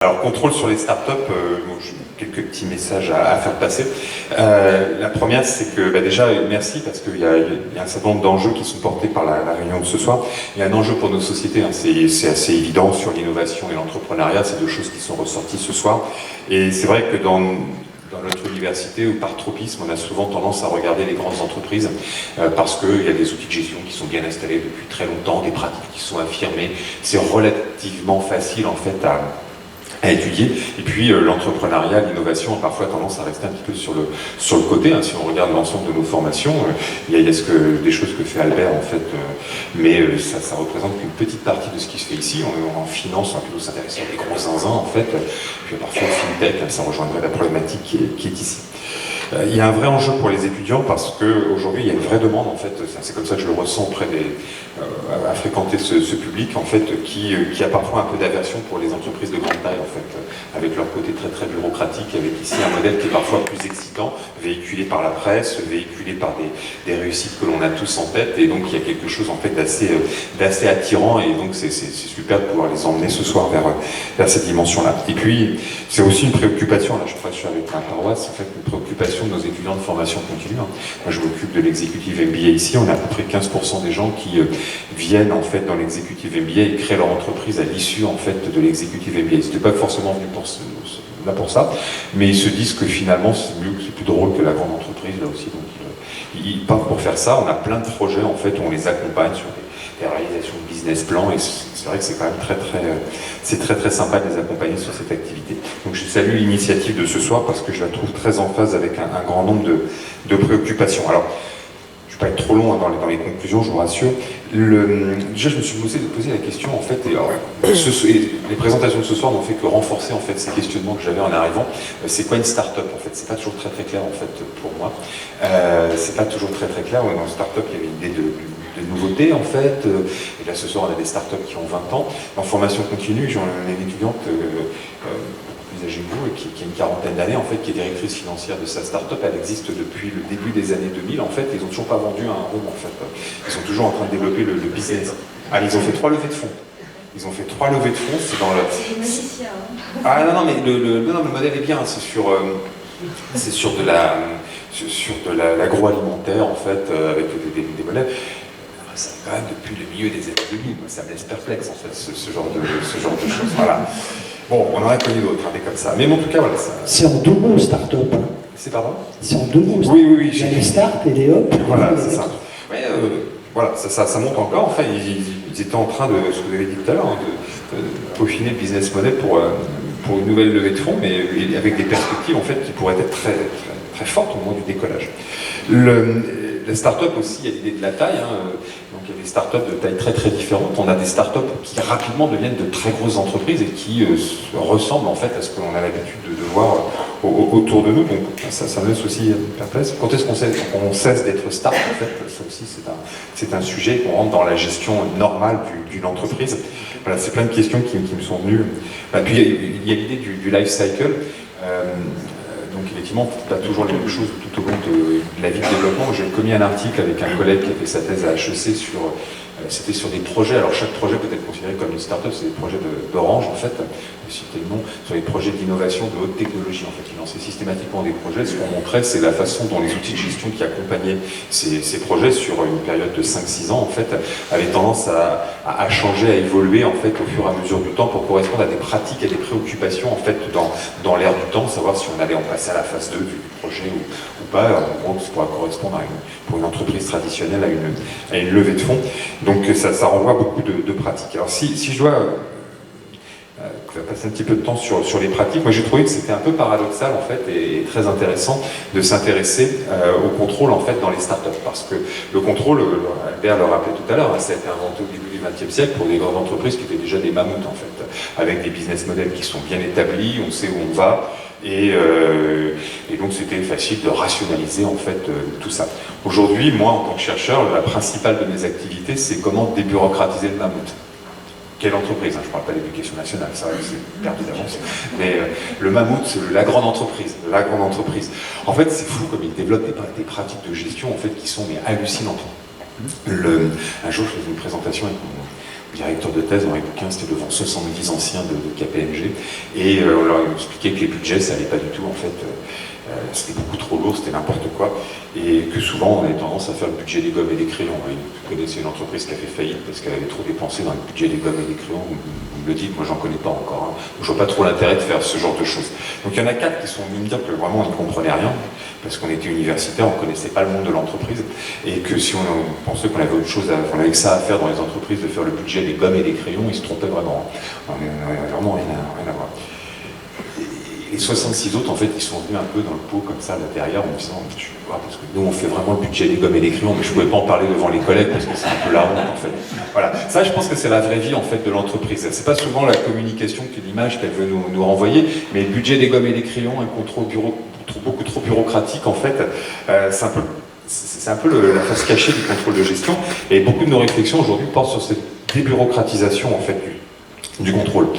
Alors, contrôle sur les startups, j'ai quelques petits messages à faire passer. La première, c'est que déjà, merci, parce qu'il y a un certain nombre d'enjeux qui sont portés par la réunion de ce soir. Il y a un enjeu pour nos sociétés, hein, c'est assez évident sur l'innovation et l'entrepreneuriat, c'est deux choses qui sont ressorties ce soir. Et c'est vrai que dans notre université, ou par tropisme, on a souvent tendance à regarder les grandes entreprises parce qu'il y a des outils de gestion qui sont bien installés depuis très longtemps, des pratiques qui sont affirmées. C'est relativement facile, en fait, à étudier. Et puis l'entrepreneuriat, l'innovation a parfois tendance à rester un petit peu sur le côté. Hein. Si on regarde l'ensemble de nos formations, il y a des choses que fait Albert en fait, mais ça représente qu'une petite partie de ce qui se fait ici. En finance, on va plutôt s'intéresser à des gros zinzins en fait, puis parfois au fintech, ça rejoindrait la problématique qui est ici. Il y a un vrai enjeu pour les étudiants parce qu'aujourd'hui il y a une vraie demande en fait, c'est comme ça que je le ressens auprès à fréquenter ce public en fait qui a parfois un peu d'aversion pour les entreprises de grande taille en fait, avec leur côté très très bureaucratique, avec ici un modèle qui est parfois plus excitant, véhiculé par la presse, véhiculé par des réussites que l'on a tous en tête, et donc il y a quelque chose en fait d'assez attirant, et donc c'est super de pouvoir les emmener ce soir vers cette dimension-là. Et puis c'est aussi une préoccupation, là je crois que je suis avec ma paroisse, en fait une préoccupation de nos étudiants de formation continue. Moi je m'occupe de l'exécutif MBA ici, on a à peu près 15% des gens qui viennent en fait dans l'exécutif MBA et créent leur entreprise à l'issue en fait de l'exécutif MBA. Ils n'étaient pas forcément venus là pour ça, mais ils se disent que finalement c'est plus drôle que la grande entreprise là aussi, donc ils partent pour faire ça. On a plein de projets en fait, on les accompagne sur des réalisations de business plan, et c'est vrai que c'est quand même très sympa de les accompagner sur cette activité. Donc je salue l'initiative de ce soir parce que je la trouve très en phase avec un grand nombre de préoccupations. Alors, je ne vais pas être trop long hein, dans les conclusions, je vous rassure. Déjà, je me suis posé la question, en fait, et les présentations de ce soir n'ont fait que renforcer en fait, ces questionnements que j'avais en arrivant. C'est quoi une start-up en fait? C'est pas toujours très clair en fait pour moi. C'est pas toujours très clair. Dans une start-up, il y avait une idée de nouveauté en fait, et là ce soir on a des startups qui ont 20 ans. En formation continue, j'en ai une étudiante plus âgée que vous, qui a une quarantaine d'années en fait, qui est directrice financière de sa start-up. Elle existe depuis le début des années 2000 en fait, ils n'ont toujours pas vendu un rond en fait. Ils sont toujours en train de développer le business. Ah, ils ont fait 3 levées de fonds. Ils ont fait 3 levées de fonds, c'est dans le... C'est du magicien. Hein. Ah non, mais le modèle est bien, c'est sur de l'agroalimentaire en fait, avec des modèles. Ça quand même depuis le milieu des années 2000, ça me laisse perplexe en fait, ce genre de choses. Voilà. Bon, on en a connu d'autres, des comme ça. Mais en tout cas, voilà. C'est en 2 mots, start-up. C'est pardon? C'est en 2 mots. Oui. Il y a les start et les hop. Voilà, c'est ça. Mais voilà, ça monte encore. Enfin, ils étaient en train de, ce que vous avez dit tout à l'heure, hein, de peaufiner le business model pour une nouvelle levée de fonds, mais avec des perspectives en fait qui pourraient être très fortes au moment du décollage. La start-up aussi, il y a l'idée de la taille, hein, donc il y a des start-up de taille très différentes. On a des start-up qui rapidement deviennent de très grosses entreprises et qui ressemblent en fait à ce que l'on a l'habitude de voir autour de nous. Donc ça me laisse aussi perplexe. Quand est-ce qu'on cesse d'être start en fait? Ça aussi c'est un sujet qu'on rentre dans la gestion normale d'une entreprise. Voilà, c'est plein de questions qui me sont venues. Puis il y a l'idée du life cycle. Donc effectivement, pas toujours les mêmes choses tout au long de la vie de développement. J'ai commis un article avec un collègue qui a fait sa thèse à HEC c'était sur des projets. Alors chaque projet peut être considéré comme une start-up, c'est des projets d'Orange en fait, citer le nom, sur les projets d'innovation de haute technologie. En fait, ils lançaient systématiquement des projets. Ce qu'on montrait, c'est la façon dont les outils de gestion qui accompagnaient ces projets sur une période de 5-6 ans en fait, avaient tendance à changer, à évoluer en fait au fur et à mesure du temps pour correspondre à des pratiques et des préoccupations en fait dans l'air du temps, savoir si on allait en passer à la phase 2 du projet ou pas. En gros, ça pourra correspondre pour une entreprise traditionnelle à une levée de fonds. Donc ça renvoie beaucoup de pratiques. Alors si je dois passer un petit peu de temps sur les pratiques, moi j'ai trouvé que c'était un peu paradoxal en fait et très intéressant de s'intéresser au contrôle en fait dans les startups, parce que le contrôle, Albert le rappelait tout à l'heure, ça a été inventé au début du XXe siècle pour des grandes entreprises qui étaient déjà des mammouths en fait, avec des business models qui sont bien établis, on sait où on va. Et donc c'était facile de rationaliser en fait tout ça. Aujourd'hui, moi en tant que chercheur, la principale de mes activités, c'est comment débureaucratiser le mammouth. Quelle entreprise, hein, je ne parle pas d'éducation nationale, ça c'est perdu d'avance, mais le mammouth, c'est la grande entreprise, En fait, c'est fou comme ils développent des pratiques de gestion en fait, qui sont hallucinantes. Un jour, je faisais une présentation avec directeur de thèse dans les bouquins, c'était devant 70 anciens de KPMG, et on leur expliquait que les budgets, ça allait pas du tout, en fait, c'était beaucoup trop lourd, c'était n'importe quoi, et que souvent on avait tendance à faire le budget des gommes et des crayons. Vous connaissez une entreprise qui a fait faillite parce qu'elle avait trop dépensé dans le budget des gommes et des crayons, vous me le dites, moi j'en connais pas encore, hein. Je vois pas trop l'intérêt de faire ce genre de choses. Donc il y en a 4 qui sont venus me dire que vraiment on ne comprenait rien, parce qu'on était universitaires, on ne connaissait pas le monde de l'entreprise, et que si on pensait qu'on avait autre chose, qu'on avait que ça à faire dans les entreprises, de faire le budget des gommes et des crayons, ils se trompaient vraiment. On n'avait vraiment rien à voir. Et les 66 autres, en fait, ils sont venus un peu dans le pot comme ça, là derrière, en me disant, je vais voir, parce que nous, on fait vraiment le budget des gommes et des crayons, mais je ne pouvais pas en parler devant les collègues, parce que c'est un peu la honte, en fait. Voilà, ça, je pense que c'est la vraie vie, en fait, de l'entreprise. C'est pas souvent la communication que l'image qu'elle veut nous renvoyer, mais le budget des gommes et des crayons, un contrôle beaucoup trop bureaucratique, en fait, c'est un peu la face cachée du contrôle de gestion, et beaucoup de nos réflexions aujourd'hui portent sur cette débureaucratisation, en fait, du contrôle.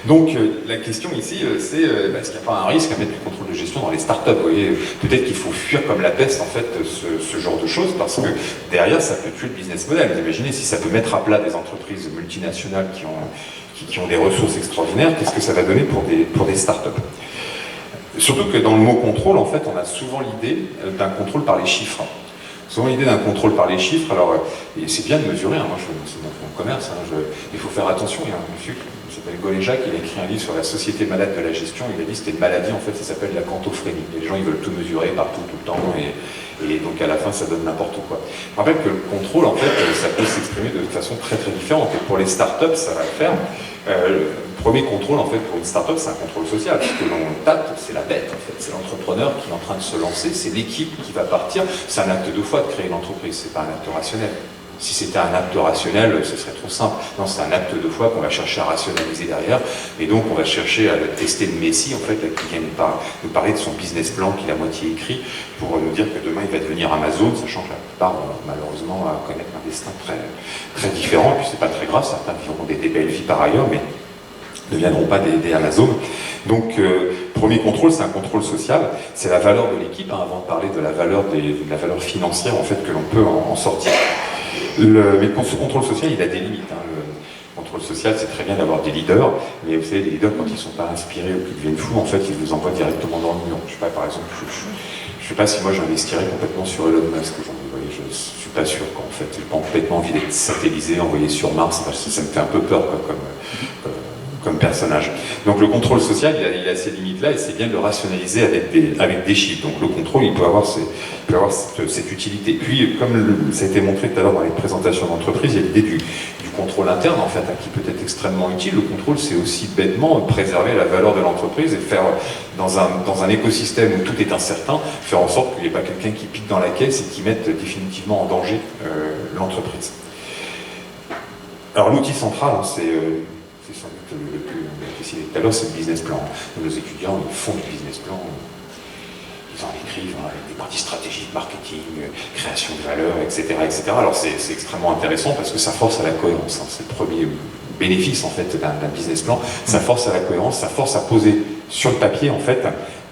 Donc la question ici, c'est est-ce qu'il n'y a pas un risque à mettre du contrôle de gestion dans les startups? Vous voyez, peut-être qu'il faut fuir comme la peste en fait ce genre de choses, parce que derrière ça peut tuer le business model. Vous imaginez si ça peut mettre à plat des entreprises multinationales qui ont des ressources extraordinaires, qu'est-ce que ça va donner pour des startups? Surtout que dans le mot contrôle, en fait, on a souvent l'idée d'un contrôle par les chiffres. Souvent l'idée d'un contrôle par les chiffres, alors c'est bien de mesurer, hein, moi c'est mon commerce, hein, il faut faire attention, il y a un monsieur qui s'appelle Goléjac, il a écrit un livre sur la société malade de la gestion, il a dit que c'était une maladie, en fait ça s'appelle la cantophrénie, les gens ils veulent tout mesurer partout, tout le temps, et donc à la fin ça donne n'importe quoi. Je rappelle que le contrôle, en fait, ça peut s'exprimer de façon très très différente, et pour les startups ça va le faire. Le premier contrôle, en fait, pour une start-up, c'est un contrôle social. Ce que l'on tâte, c'est la bête, en fait. C'est l'entrepreneur qui est en train de se lancer, c'est l'équipe qui va partir. C'est un acte de foi de créer une entreprise, c'est pas un acte rationnel. Si c'était un acte rationnel, ce serait trop simple. Non, c'est un acte de foi qu'on va chercher à rationaliser derrière. Et donc, on va chercher à tester le Messie, en fait, qui vient nous parler de son business plan qu'il a moitié écrit, pour nous dire que demain, il va devenir Amazon, sachant que la plupart, malheureusement, connaître un destin très, très différent. Et puis, c'est pas très grave, certains vivront des belles vies par ailleurs, mais ne deviendront pas des Amazon. Donc, premier contrôle, c'est un contrôle social, c'est la valeur de l'équipe, hein, avant de parler de la valeur financière, en fait, que l'on peut en sortir. Mais ce contrôle social, il a des limites. Hein. Le contrôle social, c'est très bien d'avoir des leaders, mais vous savez, les leaders, quand ils ne sont pas inspirés ou qu'ils deviennent fous, en fait, ils vous envoient directement dans le mur. Je sais pas, par exemple, je sais pas si moi j'investirais complètement sur Elon Musk aujourd'hui. Je suis pas sûr qu'en fait, j'ai pas complètement envie d'être satellisé, envoyé sur Mars. Ça me fait un peu peur, quoi, comme personnage. Donc le contrôle social, il a ces limites-là, et c'est bien de le rationaliser avec des chiffres. Donc le contrôle, il peut avoir cette utilité. Puis, comme ça a été montré tout à l'heure dans les présentations d'entreprise, il y a l'idée du contrôle interne, en fait, qui peut être extrêmement utile. Le contrôle, c'est aussi bêtement préserver la valeur de l'entreprise et faire, dans un écosystème où tout est incertain, faire en sorte qu'il n'y ait pas quelqu'un qui pique dans la caisse et qui mette définitivement en danger l'entreprise. Alors l'outil central, c'est sans doute le plus décidé tout à l'heure, c'est le business plan. Nos étudiants, ils font du business plan, ils en écrivent avec des parties stratégiques, marketing, création de valeur, etc. etc. Alors c'est extrêmement intéressant parce que ça force à la cohérence. Hein. C'est le premier bénéfice, en fait, d'un business plan. Ça force à la cohérence, ça force à poser sur le papier, en fait,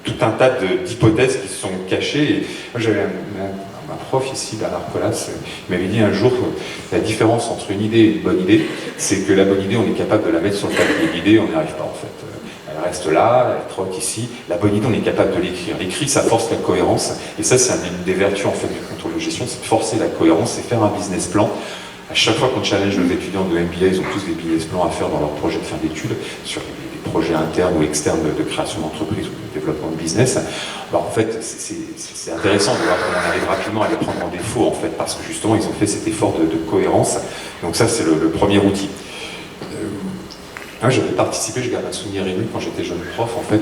tout un tas d'hypothèses qui sont cachées. Et moi, j'avais un prof ici, Bernard Collas, il m'avait dit un jour que la différence entre une idée et une bonne idée, c'est que la bonne idée, on est capable de la mettre sur le papier. L'idée, on n'y arrive pas, en fait. Elle reste là, elle trotte ici. La bonne idée, on est capable de l'écrire. L'écrit, ça force la cohérence. Et ça, c'est une des vertus, en fait, du contrôle de gestion, c'est de forcer la cohérence et faire un business plan. À chaque fois qu'on challenge nos étudiants de MBA, ils ont tous des business plans à faire dans leur projet de fin d'études, sur des projets internes ou externes de création d'entreprise ou de développement de business. Alors en fait, c'est intéressant de voir comment on arrive rapidement à les prendre en défaut, en fait, parce que justement, ils ont fait cet effort de cohérence. Donc ça, c'est le premier outil. J'avais participé, je garde un souvenir ému quand j'étais jeune prof, en fait,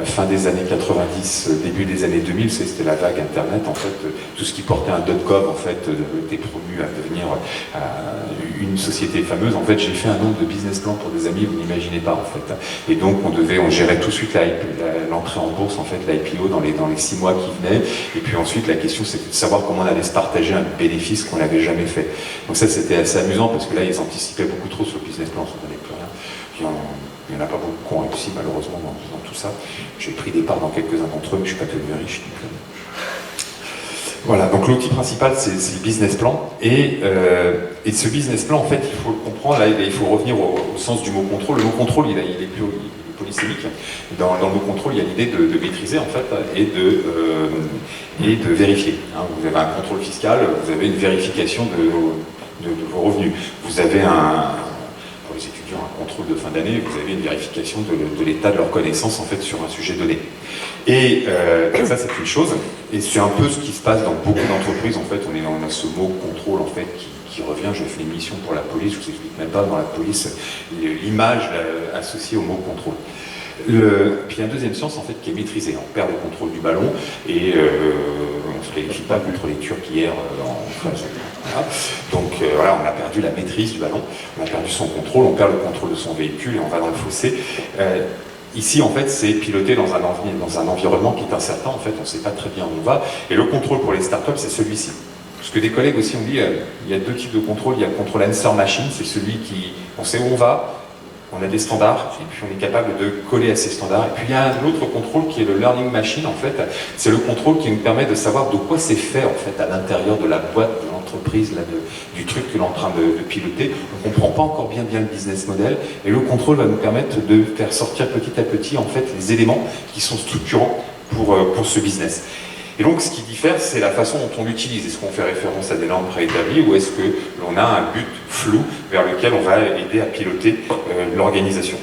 fin des années 90, début des années 2000, c'était la vague Internet, en fait, tout ce qui portait un .com, en fait, était promu à devenir une société fameuse. En fait, j'ai fait un nombre de business plans pour des amis, vous n'imaginez pas, en fait. Et donc, on gérait tout de suite l'entrée en bourse, en fait, l'IPO dans les 6 mois qui venaient. Et puis ensuite, la question, c'était de savoir comment on allait se partager un bénéfice qu'on n'avait jamais fait. Donc ça, c'était assez amusant, parce que là, ils anticipaient beaucoup trop sur le business plan, ça ne donnait plus rien. Il n'y en a pas beaucoup qui ont réussi, malheureusement, dans tout ça. J'ai pris des parts dans quelques-uns d'entre eux, mais je ne suis pas devenu riche. Voilà, donc l'outil principal, c'est le business plan. Et ce business plan, en fait, il faut le comprendre, là, il faut revenir au sens du mot contrôle. Le mot contrôle, il est polysémique. Dans le mot contrôle, il y a l'idée de maîtriser, en fait, et de vérifier. Hein. Vous avez un contrôle fiscal, vous avez une vérification de vos revenus. Vous avez pour les étudiants, un contrôle de fin d'année, vous avez une vérification de l'état de leur connaissance, en fait, sur un sujet donné. Et ça, c'est une chose. Et c'est un peu ce qui se passe dans beaucoup d'entreprises. En fait, on a ce mot contrôle, en fait, qui revient. Je fais une mission pour la police, je vous explique même pas dans la police l'image associée au mot contrôle. Puis il y a une deuxième science, en fait, qui est maîtrisée. On perd le contrôle du ballon et on ne se qualifie pas contre les Turcs hier en France. Voilà. Donc voilà, on a perdu la maîtrise du ballon, on a perdu son contrôle, on perd le contrôle de son véhicule et on va dans le fossé. Ici, en fait, c'est piloter dans un environnement qui est incertain. En fait, on ne sait pas très bien où on va. Et le contrôle pour les startups, c'est celui-ci. Parce que des collègues aussi ont dit, il y a deux types de contrôle. Il y a le contrôle answer machine, c'est celui qui, on sait où on va, on a des standards, et puis on est capable de coller à ces standards. Et puis il y a un autre contrôle qui est le learning machine, en fait. C'est le contrôle qui nous permet de savoir de quoi c'est fait, en fait, à l'intérieur de la boîte, de l'entreprise, du truc que l'on est en train de piloter. On ne comprend pas encore bien le business model, et le contrôle va nous permettre de faire sortir petit à petit, en fait, les éléments qui sont structurants pour ce business. Et donc, ce qui diffère, c'est la façon dont on l'utilise. Est-ce qu'on fait référence à des normes préétablies ou est-ce que l'on a un but flou vers lequel on va aider à piloter l'organisation?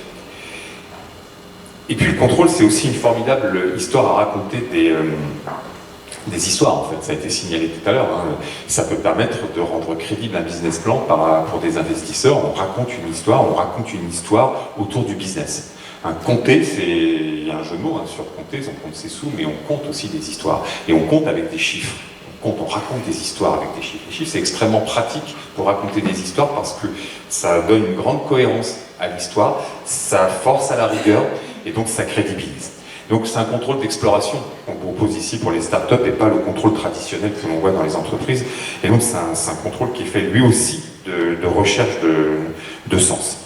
Et puis, le contrôle, c'est aussi une formidable histoire à raconter des histoires, en fait. Ça a été signalé tout à l'heure. Hein. Ça peut permettre de rendre crédible un business plan pour des investisseurs. On raconte une histoire autour du business. Compter, il y a un jeu de mots sur compter, on compte ses sous, mais on compte aussi des histoires. Et on compte avec des chiffres. On raconte des histoires avec des chiffres. Les chiffres, c'est extrêmement pratique pour raconter des histoires parce que ça donne une grande cohérence à l'histoire, ça force à la rigueur et donc ça crédibilise. Donc c'est un contrôle d'exploration qu'on propose ici pour les startups et pas le contrôle traditionnel que l'on voit dans les entreprises. Et donc c'est un contrôle qui est fait lui aussi de recherche de sens.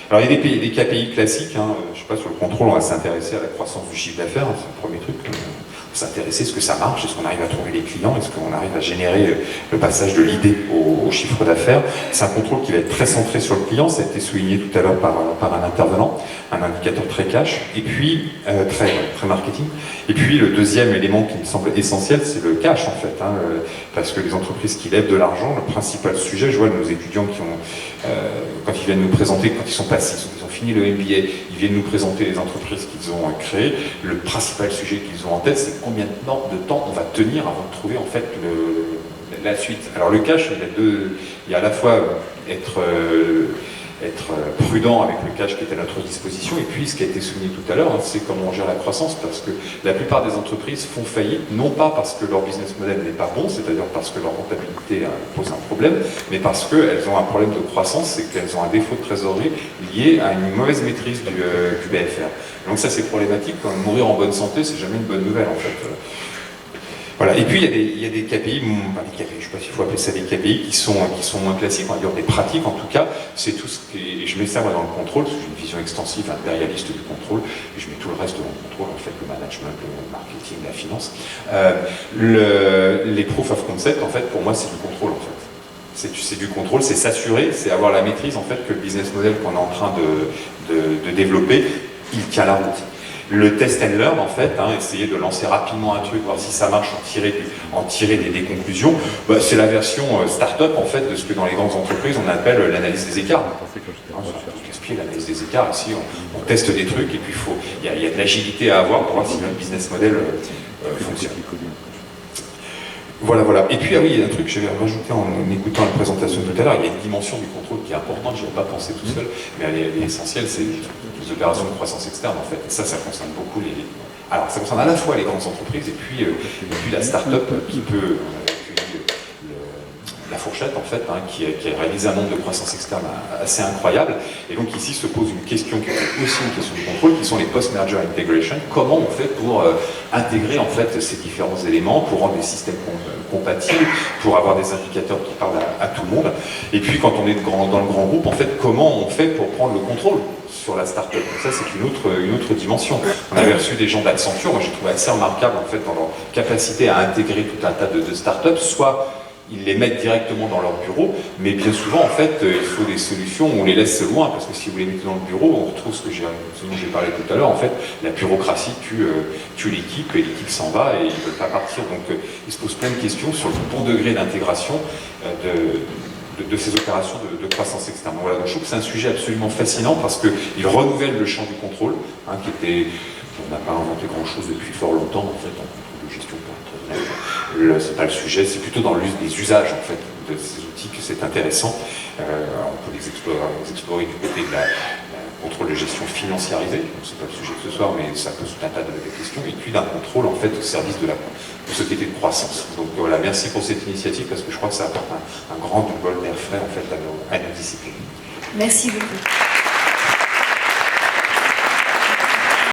Alors il y a des KPI classiques, hein. Je ne sais pas, sur le contrôle, on va s'intéresser à la croissance du chiffre d'affaires, hein, c'est le premier truc. On va s'intéresser, est-ce que ça marche, est-ce qu'on arrive à trouver les clients, est-ce qu'on arrive à générer le passage de l'idée au chiffre d'affaires. C'est un contrôle qui va être très centré sur le client, ça a été souligné tout à l'heure par un intervenant, un indicateur très cash, et puis très marketing. Et puis le deuxième élément qui me semble essentiel, c'est le cash en fait, hein, parce que les entreprises qui lèvent de l'argent, le principal sujet, je vois nos étudiants qui ont, quand ils viennent nous présenter, quand ils sont passés, ils ont fini le MBA, ils viennent nous présenter les entreprises qu'ils ont créées, le principal sujet qu'ils ont en tête, c'est combien de temps on va tenir avant de trouver en fait la suite. Alors le cash, il y a à la fois être prudent avec le cash qui est à notre disposition, et puis ce qui a été souligné tout à l'heure, hein, c'est comment on gère la croissance, parce que la plupart des entreprises font faillite, non pas parce que leur business model n'est pas bon, c'est-à-dire parce que leur rentabilité pose un problème, mais parce qu'elles ont un problème de croissance, c'est qu'elles ont un défaut de trésorerie lié à une mauvaise maîtrise du BFR. Donc ça c'est problématique, quand mourir en bonne santé, c'est jamais une bonne nouvelle en fait. Voilà. Et puis il y a des KPI, je ne sais pas s'il faut appeler ça des KPI, qui sont moins classiques, on va dire des pratiques en tout cas. C'est tout ce qui est, je mets ça moi, dans le contrôle, parce que j'ai une vision extensive, impérialiste du contrôle, et je mets tout le reste dans le contrôle, en fait, le management, le marketing, la finance. Les proof of concept, en fait, pour moi, c'est du contrôle, en fait. C'est du contrôle, c'est s'assurer, c'est avoir la maîtrise, en fait, que le business model qu'on est en train de développer, il tient la route. Le test and learn, en fait, hein, essayer de lancer rapidement un truc, voir si ça marche, en tirer des conclusions, c'est la version start-up, en fait, de ce que dans les grandes entreprises, on appelle l'analyse des écarts. L'analyse des écarts, ici, on teste des trucs, et puis il y a de l'agilité à avoir pour voir si notre business model fonctionne. Voilà. Et puis, il y a un truc que j'avais rajouté en écoutant la présentation tout à l'heure, il y a une dimension du contrôle qui est importante, je n'y ai pas pensé tout seul, mais elle est essentielle, c'est les opérations de croissance externe, en fait. Et ça concerne beaucoup Alors, ça concerne à la fois les grandes entreprises et puis la start-up qui peut la fourchette en fait, qui a réalisé un nombre de croissance externe assez incroyable. Et donc ici se pose une question qui est aussi une question de contrôle, qui sont les post-merger integration. Comment on fait pour intégrer en fait ces différents éléments, pour rendre les systèmes compatibles, pour avoir des indicateurs qui parlent à tout le monde. Et puis quand on est dans le grand groupe, en fait, comment on fait pour prendre le contrôle sur la start-up. Donc ça, c'est une autre dimension. On avait reçu des gens d'Accenture, moi j'ai trouvé assez remarquable en fait dans leur capacité à intégrer tout un tas de start-up, soit ils les mettent directement dans leur bureau, mais bien souvent en fait il faut des solutions où on les laisse loin, parce que si vous les mettez dans le bureau, on retrouve ce dont j'ai parlé tout à l'heure, en fait la bureaucratie tue l'équipe, et l'équipe s'en va et ils ne veulent pas partir. Donc il se pose plein de questions sur le bon degré d'intégration de ces opérations de croissance externe. Donc, voilà, donc je trouve que c'est un sujet absolument fascinant parce qu'il renouvelle le champ du contrôle, qui était, on n'a pas inventé grand-chose depuis fort longtemps en fait en contrôle de gestion, pour être honnête. C'est pas le sujet, c'est plutôt dans les usages en fait de ces outils que c'est intéressant. On peut les explorer du côté de la contrôle de gestion financiarisée, c'est pas le sujet de ce soir, mais ça pose tout un tas de questions, et puis d'un contrôle en fait au service de la société de croissance. Donc voilà, merci pour cette initiative, parce que je crois que ça apporte un grand bol d'air frais en fait à nos disciplines. Merci beaucoup.